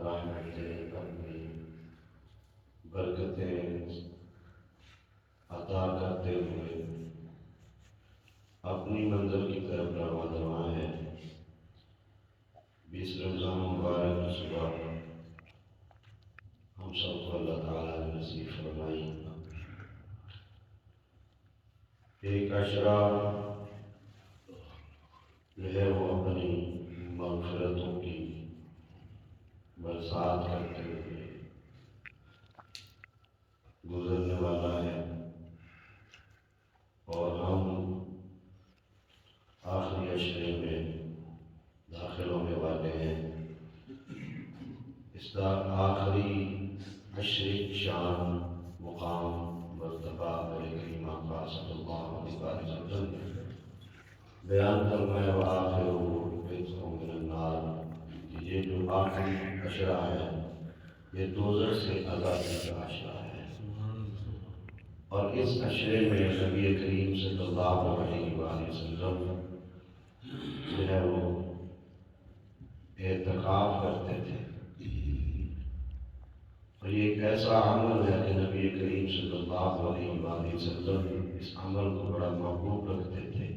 رحمتیں اپنی برکتیں عطا کرتے ہوئے اپنی منزل کی طرف رواں ہے۔ 20 رمضان مبارک کی صبح ہم سب کو اللہ تعالیٰ نے نصیب فرمائی۔ ایک عشرہ جو ہے وہ اپنی مغفرتوں کی برسات کرتے ہوئے گزرنے والا ہے، اور ہم آخری عشرے میں داخل ہونے والے ہیں۔ اس آخری عشرے کی شان، مقام، مرتبہ نبی کریم آقا صلی اللہ علیہ وسلم بیان فرمایا وآخرہ عتق من النار، کہ یہ جو آخری عشرہ ہے یہ دوزخ سے آزادی کا عشرہ ہے، اور اس عشرے میں نبی کریم صلی اللہ علیہ وآلہ وسلم جو ہے وہ اعتکاف کرتے تھے، اور یہ ایک ایسا عمل ہے کہ نبی کریم صلی اللہ علیہ وآلہ وسلم اس عمل کو بڑا محبوب رکھتے تھے،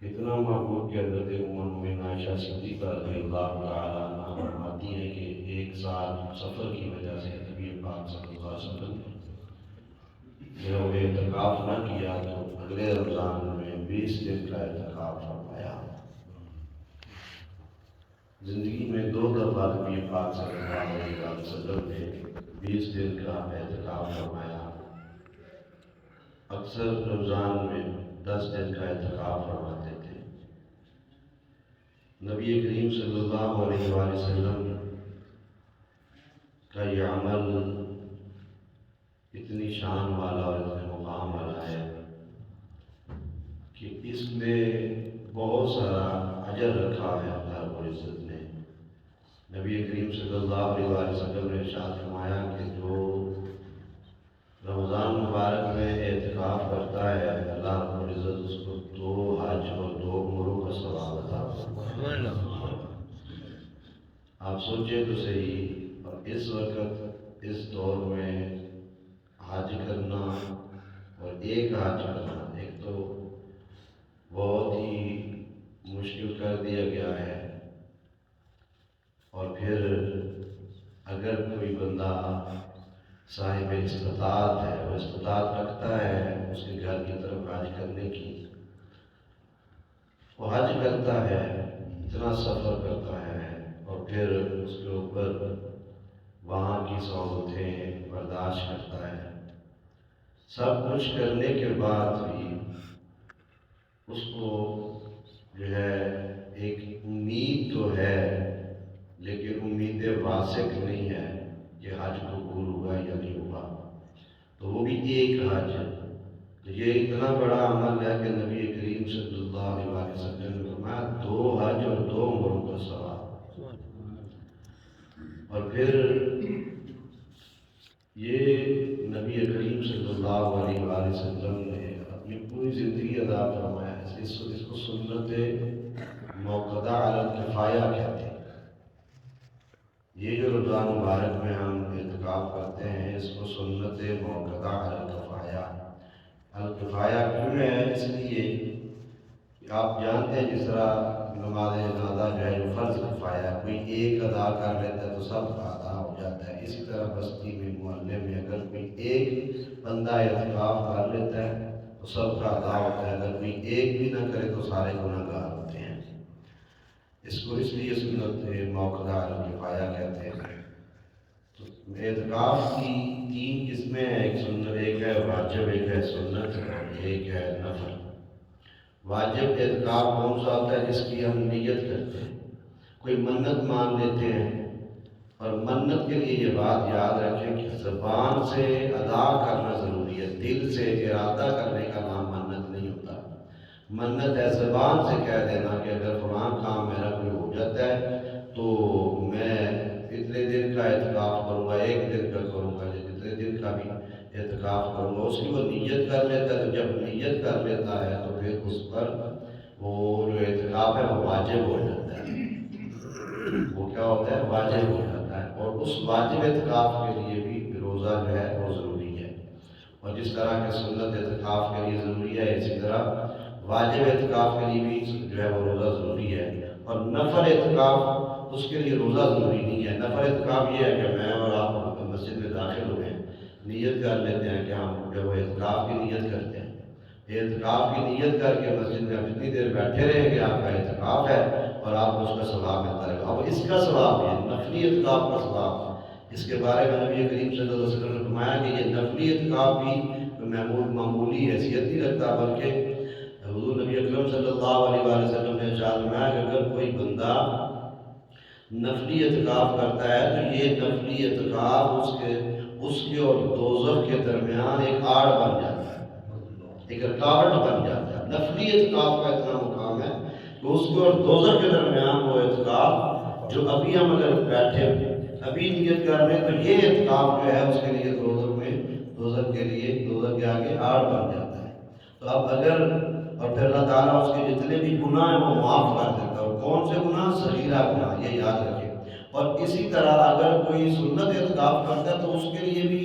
اتنا محبوب کہ حضرت ام المؤمنین عائشہ صدیقہ رضی اللہ تعالیٰ عنہا فرماتی ہیں کہ ایک سال سفر کی وجہ سے نبی پاک صلی اللہ علیہ وسلم نے وہ اعتکاف نہ کیا، تو اگلے رمضان میں 20 دن کا اعتکاف فرمایا۔ زندگی میں 2 دفعہ نبی پاک صلی اللہ علیہ وسلم نے 20 دن کا اعتکاف فرمایا، اکثر رمضان میں 10 دن کا اعتکاف فرماتے تھے۔ نبی کریم صلی اللہ علیہ وآلہ وسلم کا یہ عمل اتنی شان والا اور اتنے مقام والا ہے کہ اس میں بہت سارا اجر رکھا ہے اللہ رب العزت نے۔ نبی کریم صلی اللہ علیہ وآلہ وسلم نے ارشاد فرمایا کہ جو رمضان مبارک میں اعتکاف کرتا ہے اللہ رب العزت اس کو 2 حج اور 2 عمروں کا ثواب عطا فرمائے۔ آپ سوچیں تو صحیح، اور اس وقت اس دور میں حج کرنا اور ایک حج کرنا ایک تو بہت ہی مشکل کر دیا گیا ہے، اور پھر اگر کوئی بندہ صاحب استطاعت ہے اور استطاعت رکھتا ہے اس کے گھر کی طرف حج کرنے کی، وہ حج کرتا ہے، اتنا سفر کرتا ہے، اور پھر اس کے اوپر وہاں کی سہولتیں برداشت کرتا ہے، سب کچھ کرنے کے بعد بھی اس کو جو ہے ایک امید تو ہے، لیکن امید واثق نہیں ہے کہ حج قبول ہوا یا نہیں ہوا، تو وہ بھی ایک حج ہے۔ تو یہ اتنا بڑا عمل ہے کہ نبی کریم صلی اللہ علیہ وسلم نے فرمایا 2 حج اور 2 عمروں کا ثواب۔ اور پھر یہ نبی کریم صلی اللہ علیہ وسلم نے اپنی پوری زندگی ادا فرمایا ہے۔ اس کو سنت موقدہ علی الکفایہ کہتے ہیں۔ یہ جو رمضان مبارک میں ہم اعتکاف کرتے ہیں اس کو سنت موقدہ علی الکفایہ، الکفایہ کیوں ہے؟ اس لیے کہ آپ جانتے ہیں جس طرح نماز جنازہ جو ہے جو فرض کفایہ ہے، کوئی ایک ادا کر لیتا ہے تو سب کا ادا ہو جاتا ہے، اسی طرح بستی میں محلے میں اگر کوئی ایک بندہ اعتکاف کر لیتا ہے تو سب کا ادا ہوتا ہے، اگر کوئی ایک بھی نہ کرے تو سارے گناہ گار ہوتے ہیں۔ اس کو اس لیے سنت موقدہ علی الکفایہ کہتے ہیں۔ تو اعتکاف کی 3 قسمیں ہیں، ایک ہے واجب، ایک ہے سنت، ایک ہے نفل۔ واجب اعتکاف کون سا ہوتا ہے؟ جس کی ہم نیت کرتے ہیں، کوئی منت مان لیتے ہیں، اور منت کے لیے یہ بات یاد رکھیں کہ زبان سے ادا کرنا ضروری ہے، دل سے ارادہ کرنے کا نام منت نہیں ہوتا۔ منت ہے زبان سے کہہ دینا کہ اگر فلاں کام میرا کوئی ہو جاتا ہے تو میں اتنے دن کا اعتکاف کروں گا، 1 دن کا کروں گا، جتنے دن کا بھی اعتکاف کروں گا، اس کی وہ نیت کر لیتا ہے۔ تو جب نیت کر لیتا ہے تو پھر اس پر وہ جو اعتکاف ہے وہ واجب ہو جاتا ہے، وہ کیا ہوتا ہے؟ واجب ہو جاتا ہے، اور اس واجب اعتکاف کے لیے بھی روزہ جو ہے وہ ضروری ہے۔ اور جس طرح کہ سنت اعتکاف کے لیے ضروری ہے، اسی طرح واجب اعتکاف کے لیے بھی جو ہے وہ روزہ ضروری ہے۔ اور نفل اعتکاف اس کے لیے روزہ ضروری نہیں ہے۔ نفل اعتکاف یہ ہے کہ میں اور آپ مسجد میں داخل ہوئے ہیں، نیت کر لیتے ہیں کہ ہم جو ہے اعتکاف کی نیت کرتے ہیں، اعتکاف کی نیت کر کے مسجد میں آپ جتنی دیر بیٹھے رہیں گے آپ کا اعتکاف ہے اور آپ کو اس کا ثواب ملتا رہے گا۔ اب اس کا ثواب ہے نفلی اعتکاف کا ثواب، اس کے بارے میں نبی کریم صلی اللہ علیہ وسلم نے فرمایا کہ یہ نفلی اعتکاف بھی معمولی حیثیت نہیں رکھتا، بلکہ حضور نبی اکرم صلی اللہ علیہ وآلہ وسلم نے ارشاد فرمایا کہ اگر کوئی بندہ نفلی اعتکاف کرتا ہے تو یہ نفلی اعتکاف اس کے اور دوزخ کے درمیان ایک آڑ بن جاتا ہے، ایک رکاوٹ بن جاتا ہے۔ نفلی اعتکاف کا اتنا مقام ہے کہ اس کے اور دوزخ کے درمیان وہ اعتکاف جو ابھی ہم اگر بیٹھے ابھی نیت کر رہے ہیں تو یہ اعتکاف جو ہے اس کے لیے دوزخ کے آگے آڑ بن جاتا ہے۔ تو اب اگر اور پھر اللہ تعالیٰ اس کے جتنے بھی گناہ ہیں وہ معاف کر دیتا ہے، اور کون سے گناہ؟ صغیرہ گناہ، یہ یاد رکھیں۔ اور اسی طرح اگر کوئی سنت اعتکاف کرتا ہے تو اس کے لیے بھی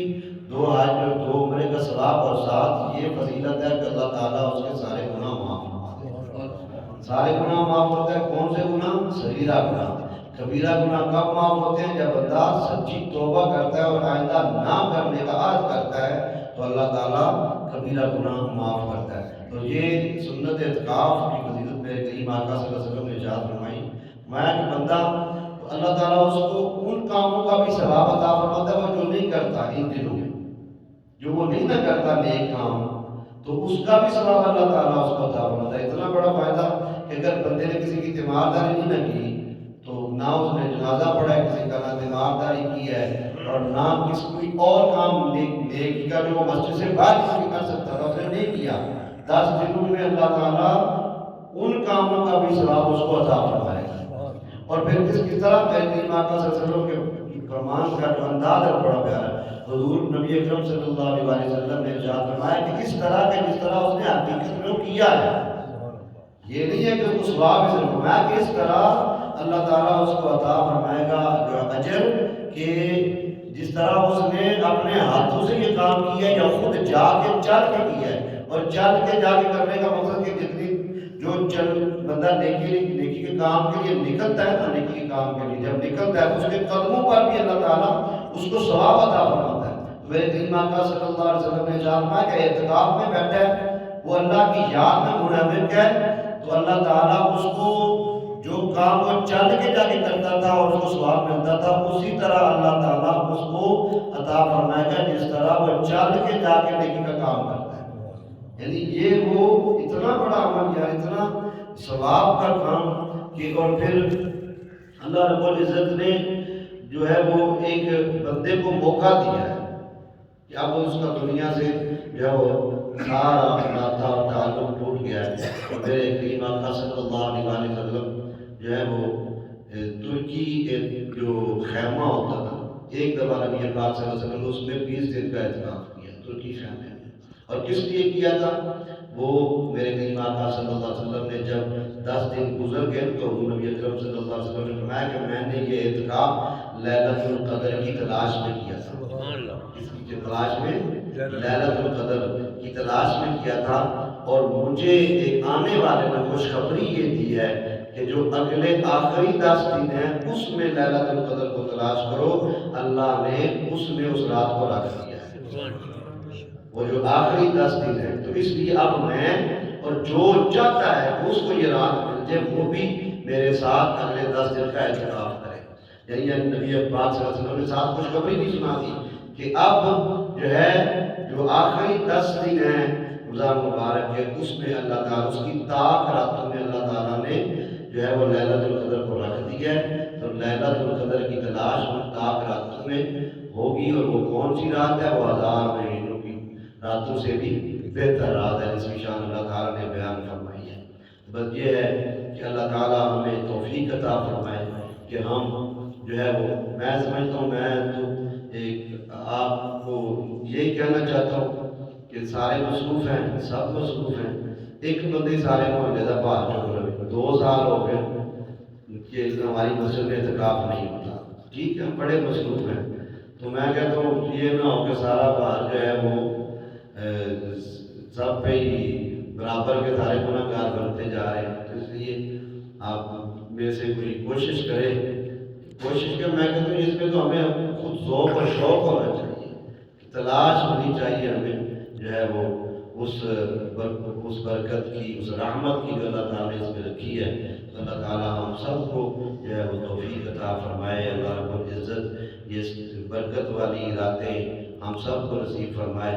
2 حج اور 2 عمرے کا ثواب، اور ساتھ یہ فضیلت ہے کہ اللہ تعالیٰ اس کے سارے گناہ معاف فرما دیتا ہے۔ سارے گناہ معاف ہوتا ہے۔ کون سے گناہ؟ صغیرہ گناہ۔ کبیرہ گناہ کب معاف ہوتے ہیں؟ جب بندہ سچی توبہ کرتا ہے اور آئندہ نہ کرنے کا عہد کرتا ہے تو اللہ تعالیٰ کبیرہ گناہ معاف کرتا ہے۔ تو یہ سنت اعتکاف کی فضیلت میں کریم آقا صلی اللہ علیہ وسلم نے ارشاد فرمائی کہ بندہ اللہ تعالیٰ اس کو ان کاموں کا بھی ثواب عطا فرماتا ہے وہ جو نہیں کرتا ان دنوں میں، جو وہ نہیں نہ کرتا نیک کام، تو اس کا بھی ثواب اللہ تعالیٰ اس کو عطا فرماتا ہے۔ اتنا بڑا فائدہ کہ اگر بندے نے کسی کی تیمارداری نہیں نہ کی تو نہ اس نے جنازہ پڑھا ہے کسی کا، نہ تیمارداری کی ہے، اور نہ کسی کوئی اور کام نیکی کا جو وہ مسجد سے باہر کسی کر سکتا تھا اس نے نہیں کیا، 10 دنوں میں اللہ تعالیٰ ان کاموں کا بھی ثواب اس کو عطا فرمائے گا۔ اور پھر کس طرح کریم آقا صلی اللہ علیہ وسلم کے فرمان کا جو انداز ہے بڑا پیارا ہے۔ حضور نبی اکرم صلی اللہ علیہ وسلم نے ارشاد فرمایا کہ اس طرح کہ جس طرح اس نے حقیقت میں کیا ہے، یہ نہیں ہے کہ اس کو ثواب سے فرمایا کہ اس طرح اللہ تعالیٰ اس کو عطا فرمائے گا جو اجر، کہ جس طرح اس نے اپنے ہاتھوں سے یہ کام کیا ہے یا خود جا کے چل کے کیا ہے۔ اور چل کے جا کے کرنے کا مقصد کہ جتنی جو بندہ نیکی کے کام کے لیے نکلتا ہے نا، نیکی کے کام کے لیے جب نکلتا ہے اس کے قدموں پر بھی اللہ تعالیٰ اس کو ثواب عطا فرماتا ہے۔ میرے کریم آقا صلی اللہ علیہ وسلم نے ارشاد فرمایا کہ اعتکاف میں بیٹھا ہے، وہ اللہ کی یاد میں منہمک ہے، تو اللہ تعالیٰ اس کو جو کام وہ چل کے جا کے کرتا تھا اور اس کو ثواب ملتا تھا، اسی طرح اللہ تعالیٰ اس کو عطا فرمائے گا جس طرح وہ چل کے جا کے نیکی کا کام کرتا ہے۔ یعنی یہ وہ اتنا بڑا عمل یا اتنا ثواب کا کام کہ، اور پھر اللہ رب العزت نے جو ہے وہ ایک بندے کو موقع دیا ہے کہ اب اس کا دنیا سے جو ہے وہ سارا ناتا اور تعلق ٹوٹ گیا ہے۔ اور میرے کریم آقا صلی اللہ علیہ وسلم جو ہے وہ ترکی جو خیمہ ہوتا تھا، ایک دفعہ نبی پاک صلی اللہ علیہ وسلم نے اس میں 20 دن کا اعتکاف کیا ترکی خیمے میں۔ اور کس لیے کیا تھا؟ وہ میرے کریم آقا صلی اللہ علیہ وسلم نے جب 10 دن گزر گئے تو نبی اکرم صلی اللہ علیہ وسلم نے فرمایا کہ میں نے یہ اعتکاف لیلۃ القدر کی تلاش میں کیا تھا۔ اس کی تلاش میں، لیلۃ القدر کی تلاش میں کیا تھا، اور مجھے ایک آنے والے نے خوشخبری یہ دی ہے کہ جو اگلے آخری 10 دن ہیں اس میں لیلۃ القدر کو تلاش کرو، اللہ نے اس میں اس رات کو رکھ دیا ہے، وہ جو آخری 10 دن ہے۔ تو اس لیے اب میں اور جو چاہتا ہے اس کو یہ رات مل جائے وہ بھی میرے ساتھ اگلے 10 دن کا اعتکاف کرے۔ یعنی نبی پاک صلی اللہ علیہ وسلم نے ساتھ خوشخبری بھی سنا دی کہ اب جو ہے جو آخری 10 دن ہیں رمضان مبارک کے، اس میں اللہ تعالیٰ اس کی طاق راتوں میں اللہ تعالیٰ نے جو ہے وہ لیلۃ القدر کو رکھ دیا ہے۔ تو لیلۃ القدر کی تلاش ان طاق راتوں میں ہوگی، اور وہ کون سی رات ہے؟ وہ 1000 مہینوں کی راتوں سے بھی بہتر رات ہے جس کی شان اللہ تعالیٰ نے بیان فرمائی ہے۔ بس یہ ہے کہ اللہ تعالیٰ ہمیں توفیق عطا فرمائے کہ ہم جو ہے وہ، میں سمجھتا ہوں، میں تو ایک آپ کو یہی کہنا چاہتا ہوں کہ سارے مصروف ہیں، سب مصروف ہیں، ایک بندے سارے محلے کا باہر چک رہے، 2 سال ہو گئے کہ ہماری مسجد میں اعتکاف نہیں ہوتا. ٹھیک ہے، ہم بڑے مصروف ہیں. تو میں کہتا ہوں یہ نہ ہو کہ سارا بھار جو ہے وہ سب پہ ہی برابر کے سارے گناہ گار بنتے جا رہے ہیں. تو اس لیے آپ میں سے کوئی کوشش کرے، کوشش کر، میں کہتا ہوں اس پہ تو ہمیں خود ذوق اور شوق ہونا چاہیے، تلاش ہونی چاہیے ہمیں جو ہے وہ اس برکت کی، اس رحمت کی جو اللہ تعالیٰ نے اس میں رکھی ہے. تو اللہ تعالیٰ ہم سب کو جو ہے وہ توفیق عطا فرمائے. اللہ رب العزت یہ برکت والی راتیں ہم سب کو نصیب فرمائے.